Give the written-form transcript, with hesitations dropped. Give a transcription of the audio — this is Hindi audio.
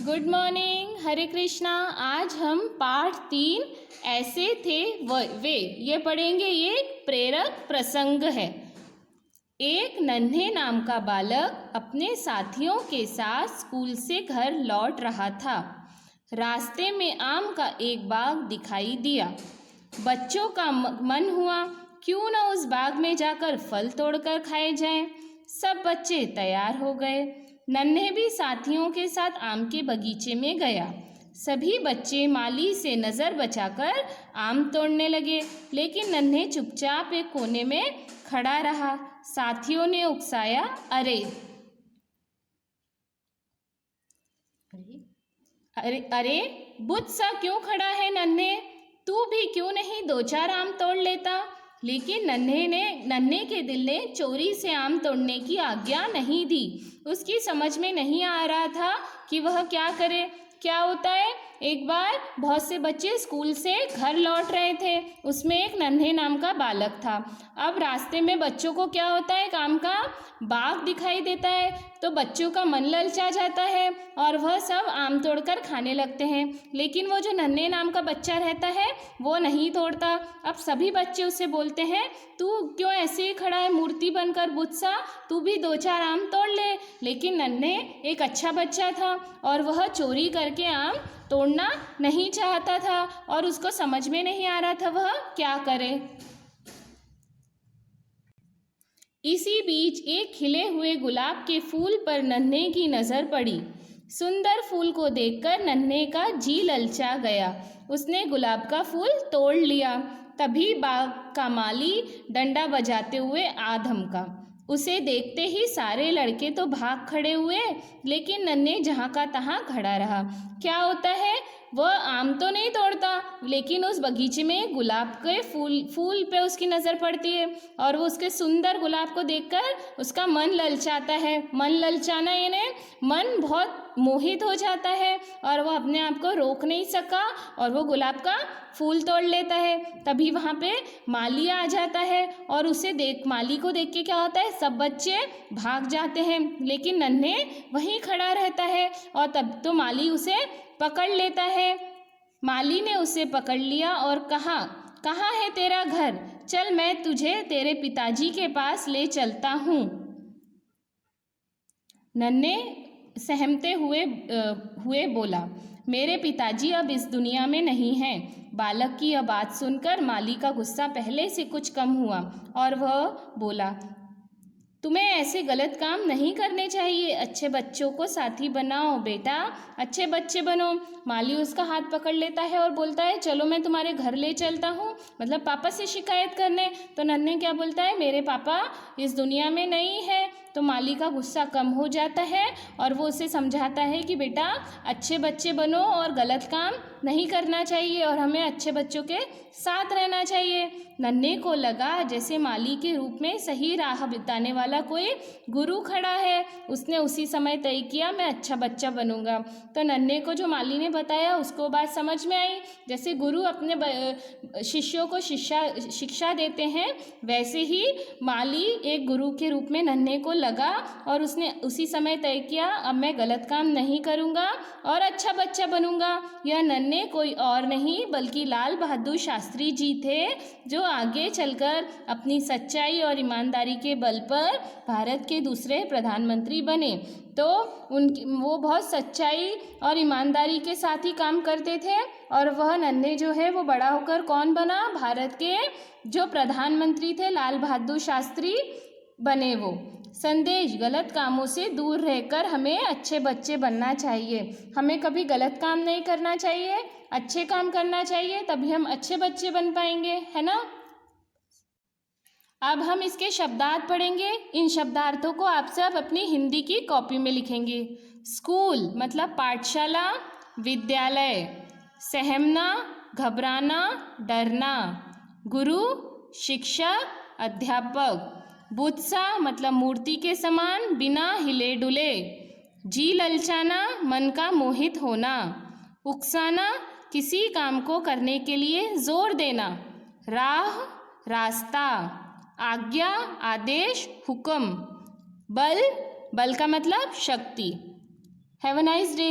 गुड मॉर्निंग, हरे कृष्णा। आज हम पाठ 3 ऐसे थे वे ये पढ़ेंगे। ये प्रेरक प्रसंग है। एक नन्हे नाम का बालक अपने साथियों के साथ स्कूल से घर लौट रहा था। रास्ते में आम का एक बाग दिखाई दिया। बच्चों का मन हुआ क्यों न उस बाग में जाकर फल तोड़कर खाए जाएं। सब बच्चे तैयार हो गए। नन्हे भी साथियों के साथ आम के बगीचे में गया। सभी बच्चे माली से नज़र बचाकर आम तोड़ने लगे, लेकिन नन्हे चुपचाप एक कोने में खड़ा रहा। साथियों ने उकसाया, अरे अरे अरे बुद्ध सा क्यों खड़ा है नन्हे? तू भी क्यों नहीं 2-4 आम तोड़ लेता? लेकिन नन्हे के दिल ने चोरी से आम तोड़ने की आज्ञा नहीं दी। उसकी समझ में नहीं आ रहा था कि वह क्या करे। क्या होता है, एक बार बहुत से बच्चे स्कूल से घर लौट रहे थे। उसमें एक नन्हे नाम का बालक था। अब रास्ते में बच्चों को क्या होता है, आम का बाग दिखाई देता है तो बच्चों का मन ललचा जाता है और वह सब आम तोड़कर खाने लगते हैं। लेकिन वो जो नन्हे नाम का बच्चा रहता है वो नहीं तोड़ता। अब सभी बच्चे उससे बोलते हैं, तू क्यों ऐसे ही खड़ा है मूर्ति बनकर बुद्ध सा, तू भी 2-4 आम तोड़ ले। लेकिन नन्हे एक अच्छा बच्चा था और वह चोरी करके आम तोड़ना नहीं चाहता था और उसको समझ में नहीं आ रहा था वह क्या करे। इसी बीच एक खिले हुए गुलाब के फूल पर नन्हे की नज़र पड़ी। सुंदर फूल को देखकर नन्हे का जी ललचा गया। उसने गुलाब का फूल तोड़ लिया। तभी बाग का माली डंडा बजाते हुए आ धमका। उसे देखते ही सारे लड़के तो भाग खड़े हुए, लेकिन नन्हे जहाँ का तहाँ खड़ा रहा। क्या होता है, वह आम तो नहीं तोड़ता, लेकिन उस बगीचे में गुलाब के फूल पे उसकी नज़र पड़ती है और वो उसके सुंदर गुलाब को देखकर उसका मन ललचाता है। मन ललचाना यानी मन बहुत मोहित हो जाता है और वह अपने आप को रोक नहीं सका और वो गुलाब का फूल तोड़ लेता है। तभी वहाँ पे माली आ जाता है और माली को देख के क्या होता है, सब बच्चे भाग जाते हैं, लेकिन नन्हे वहीं खड़ा रहता है और तब तो माली उसे पकड़ लेता है। माली ने उसे पकड़ लिया और कहा, कहाँ है तेरा घर? चल मैं तुझे तेरे पिताजी के पास ले चलता हूँ। नन्हे सहमते हुए बोला, मेरे पिताजी अब इस दुनिया में नहीं हैं। बालक की यह बात सुनकर माली का गुस्सा पहले से कुछ कम हुआ और वह बोला, तुम्हें ऐसे गलत काम नहीं करने चाहिए। अच्छे बच्चों को साथी बनाओ बेटा, अच्छे बच्चे बनो। माली उसका हाथ पकड़ लेता है और बोलता है, चलो मैं तुम्हारे घर ले चलता हूँ, मतलब पापा से शिकायत करने। तो नन्हे क्या बोलता है, मेरे पापा इस दुनिया में नहीं है। तो माली का गुस्सा कम हो जाता है और वो उसे समझाता है कि बेटा अच्छे बच्चे बनो और गलत काम नहीं करना चाहिए और हमें अच्छे बच्चों के साथ रहना चाहिए। नन्हे को लगा जैसे माली के रूप में सही राह बताने वाला कोई गुरु खड़ा है। उसने उसी समय तय किया, मैं अच्छा बच्चा बनूंगा। तो नन्हे को जो माली ने बताया उसको बात समझ में आई। जैसे गुरु अपने शिष्यों को शिक्षा देते हैं, वैसे ही माली एक गुरु के रूप में नन्हे को लगा और उसने उसी समय तय किया, अब मैं गलत काम नहीं करूंगा और अच्छा बच्चा बनूंगा। यह नन्हे कोई और नहीं बल्कि लाल बहादुर शास्त्री जी थे, जो आगे चलकर अपनी सच्चाई और ईमानदारी के बल पर भारत के दूसरे प्रधानमंत्री बने। तो वो बहुत सच्चाई और ईमानदारी के साथ ही काम करते थे और वह नन्हे जो है वो बड़ा होकर कौन बना, भारत के जो प्रधानमंत्री थे लाल बहादुर शास्त्री बने। वो संदेश, गलत कामों से दूर रहकर हमें अच्छे बच्चे बनना चाहिए। हमें कभी गलत काम नहीं करना चाहिए, अच्छे काम करना चाहिए, तभी हम अच्छे बच्चे बन पाएंगे, है ना। अब हम इसके शब्दार्थ पढ़ेंगे। इन शब्दार्थों को आप सब अपनी हिंदी की कॉपी में लिखेंगे। स्कूल मतलब पाठशाला, विद्यालय, सहमना, घबराना, डरना, गुरु, शिक्षक, अध्यापक, बुत्सा मतलब मूर्ति के समान बिना हिले डुले, जी ललचाना मन का मोहित होना, उकसाना किसी काम को करने के लिए जोर देना, राह रास्ता, आज्ञा आदेश हुक्म, बल का मतलब शक्ति। Have a nice day.